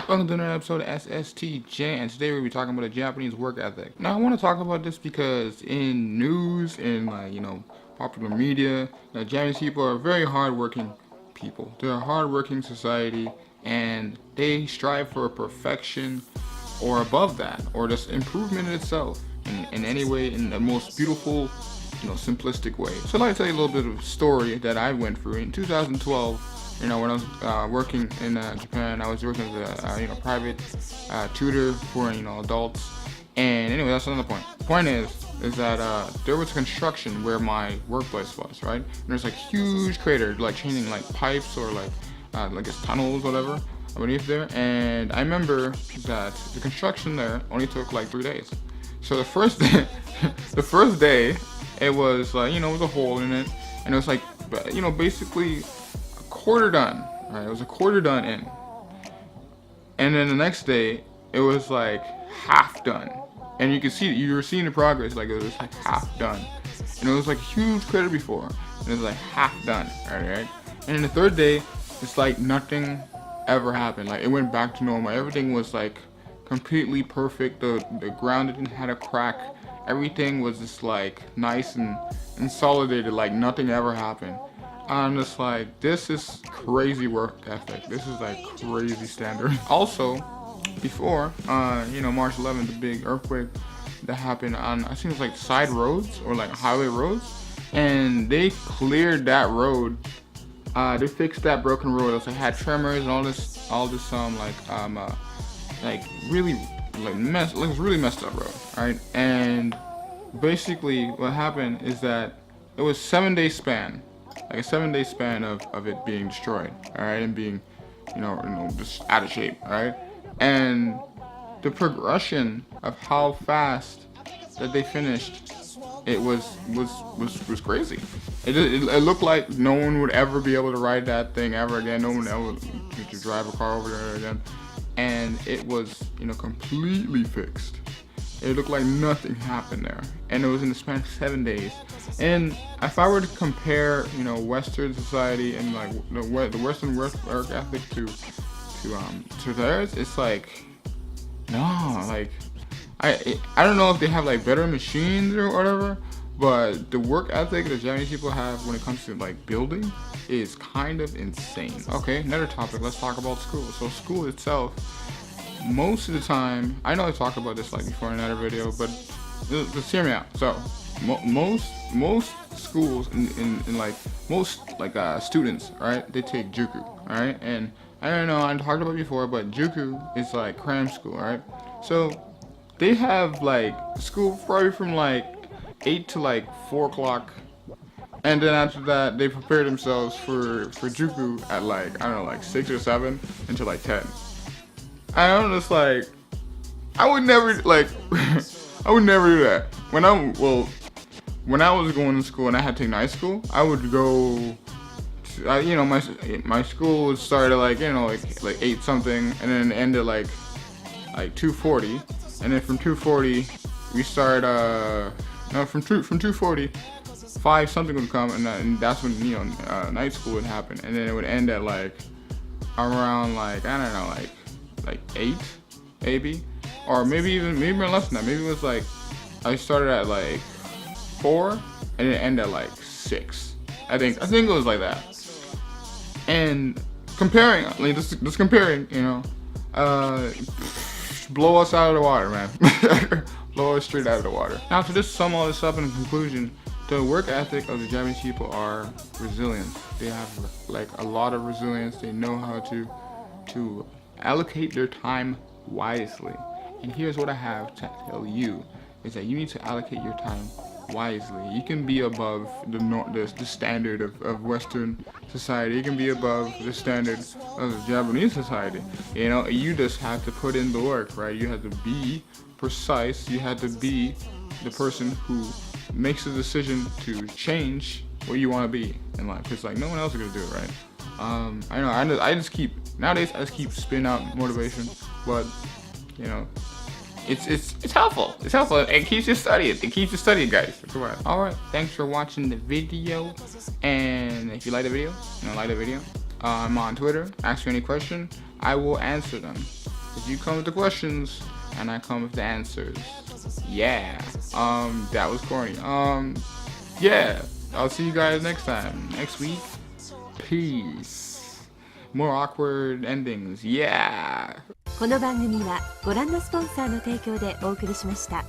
Welcome to another episode of SSTJ, and today we'll be talking about the Japanese work ethic. Now, I want to talk about this because in news and popular media, Japanese people are very hardworking people. They're a hardworking society, and they strive for perfection or above that, or just improvement in itself in any way, in the most beautiful, simplistic way. So I'd like to tell you a little bit of a story that I went through in 2012. When I was working in Japan, I was working as a private tutor for adults. And anyway, that's another point. The point is that there was construction where my workplace was, right? And there's like huge crater, like changing like pipes or like it's tunnels, whatever, beneath there. And I remember that the construction there only took like 3 days. So the first day, it was like it was a hole in it, and it was like basically quarter done. Right, it was a quarter done in, and then the next day it was like half done, and you were seeing the progress, like it was like half done, and it was like a huge crater before, and it was like half done, right? And then the third day, it's like nothing ever happened. Like it went back to normal. Everything was like completely perfect. The ground didn't have a crack. Everything was just like nice and consolidated, like nothing ever happened. I'm just like, this is crazy work ethic. This is like crazy standard. Also, before, March 11th, the big earthquake that happened on, I think it was like side roads or like highway roads, and they cleared that road. They fixed that broken road. It had tremors and all this really it was really messed up road, right? And basically, what happened is that it was 7-day span. Like a 7-day span of it being destroyed, all right, and being, just out of shape, all right. And the progression of how fast that they finished, it was crazy. It looked like no one would ever be able to ride that thing ever again. No one ever to drive a car over there again, and it was completely fixed. It looked like nothing happened there, and it was in the span of 7 days. And if I were to compare, Western society and like the Western work ethic to theirs, it's like, no, like I don't know if they have like better machines or whatever, but the work ethic that Japanese people have when it comes to like building is kind of insane. Okay, another topic. Let's talk about school. So school itself, most of the time, I know I talked about this like before in another video, but just hear me out. So most schools in like most students, right? They take juku, all right? And I don't know, I talked about it before, but juku is like cram school, right? So they have like school probably from like 8 to like 4 o'clock, and then after that they prepare themselves for juku at like, I don't know, like 6 or 7 until like 10. I'm just like, I would never I would never do that. When I was going to school and I had to take night school, I would go to, my school would start at like 8 something, and then end at like 2:40, and then from 2:40 we start from 2:40 5 something would come, and that's when night school would happen, and then it would end at like around like, I don't know, like 8 maybe, or maybe less than that. Maybe it was like I started at like 4 and it ended at like 6. I think it was like that. And comparing, like just comparing, blow us out of the water, man. Blow us straight out of the water. Now, to just sum all this up in conclusion, the work ethic of the Japanese people are resilient. They have like a lot of resilience. They know how to allocate their time wisely. And here's what I have to tell you, is that you need to allocate your time wisely. You can be above the standard of Western society. You can be above the standard of the Japanese society. You just have to put in the work, right? You have to be precise. You have to be the person who makes the decision to change what you want to be in life. It's like no one else is gonna do it, right? I know. Nowadays I just keep spitting out motivation, but it's helpful. It's helpful. It keeps you studying. It keeps you studying, guys. Come on. All right. Thanks for watching the video. And if you like the video, I'm on Twitter. Ask me any question. I will answer them. Because you come with the questions, and I come with the answers. Yeah. That was corny. Yeah. I'll see you guys next time. Next week. Peace. More awkward endings. Yeah. この番組はご覧のスポンサーの提供でお送りしました。